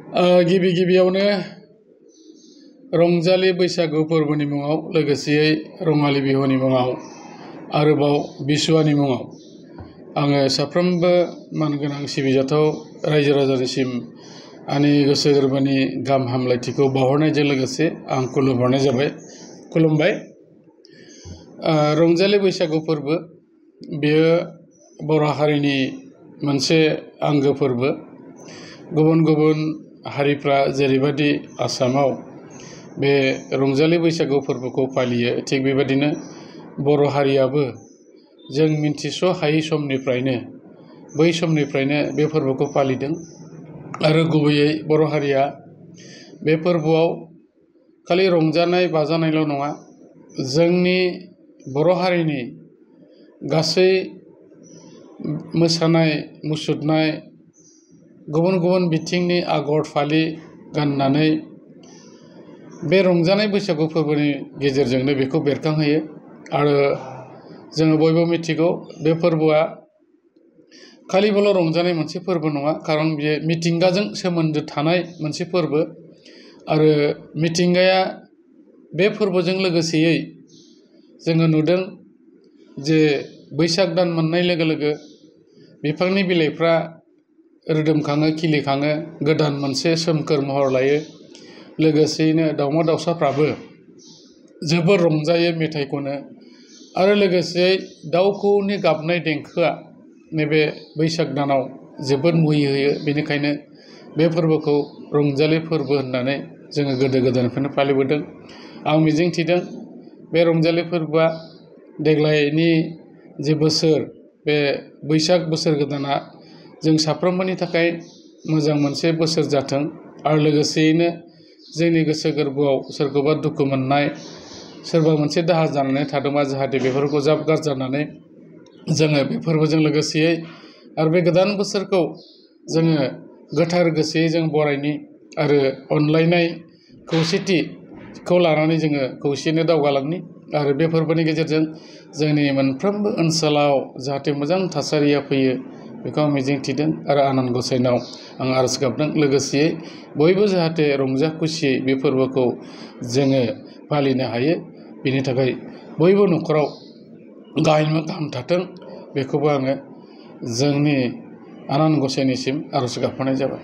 गिबि गिबियावनो रंजालि बैसागु फोरबोनि मुङाव लोगोसेयै रङालि बिहुनि मुङाव आरोबाव बिसुवानि मुङाव आङो साफ्रोमबो मानगोनां सिबिजाथाव रायजो राजानिसिम आंनि गोसो गोरबोनि गाहाम हामलायथिखौ बावहरनायजों लोगोसे आं खुलुमबाय। रंजालि बैसागु फोरबो बेयो बर' हारिनि मोनसे आंगो फोरबो। गुबुन गुबुन हारिफ्रा जेरैबायदि आसामाव बे रंजालि बैसागु फोरबोखौ फालियो, थिग बेबायदिनो बर' हारियाबो जों मिन्थिस' हायै समनिफ्रायनो बै समनिफ्रायनो बे फोरबोखौ फालिदों आरो गुबैयै बर' हारिया बे फोरबोआव खालि रंजानाय बाजानायल' नङा, जोंनि बर' हारिनि गासै मोसानाय मुसुरनाय गुबुन गुबुन बिथिंनि आगर फालि गाननानै बे रंजानाय बैसागु फोरबोनि गेजेरजोंनो बेखौ बेरखांहोयो। आरो जोङो बयबो मिथिगौ बे फोरबोआ खालिबोल' रंजानाय मोनसे फोरबो नङा, खारन बेयो मिथिंगाजों सोमोन्दो थानाय मोनसे फोरबो। आरो मिथिंगाया बे फोरबोजों लोगोसेयै जोङो नुदों जे बैसाग दान मोननाय लोगो लोगो बिफांनि बिलाइफ्रा रोदोमखाङो, खिलिखाङो, गोदान मोनसे सोमखोर महर लायो। लोगोसेयैनो दाउमा दाउसाफ्राबो जोबोर रंजायो, मेथाइ खनो आरो लोगोसेयै दाउ खौवौनि गाबनाय देंखोआ नैबे बैसाग दानाव जोबोद मुहि होयो। बेनिखायनो बे फोरबोखौ रंजालि फोरबो होननानै जोङो गोदो गोदायनिफ्रायनो फालिबोदों। आं मिजिंथिदों बे रंजालि फोरबोआ देग्लायनि जे बोसोर, बे बैसाग बोसोर गोदाना जों साफ्रोमबोनि थाखाय मोजां मोनसे बोसोर जाथों। आरो लोगोसेयैनो जोंनि गोसो गोरबोआव सोरखौबा दुखु मोननाय, सोरबा मोनसे दाहा जानानै थादोंबा जाहाथे बेफोरखौ ज्राब गारजानानै जोङो बे फोरबोजों लोगोसेयै आरो बे गोदान बोसोरखौ जोङो गोथार गोसोयै जों बरायनि आरो अनलायनाय खौसेथिखौ लानानै जोङो खौसेयैनो दावगालांनि। आरो बे फोरबोनि गेजेरजों जोंनि मोनफ्रोमबो ओनसोलाव जाहाथे मोजां थासारिया फैयो बेखौ आं मिजिंथिदों आरो आनान गसाइनाव आं आरज गाबदों। लोगोसेयै बयबो जाहाथे रंजा खुसियै बे फोरबोखौ जोङो फालिनो हायो, बेनि थाखाय बयबो न'खराव गाहाम थाथों, बेखौबो आङो जोंनि आनान गसाइनिसिम आरज गाबहरनाय जाबाय।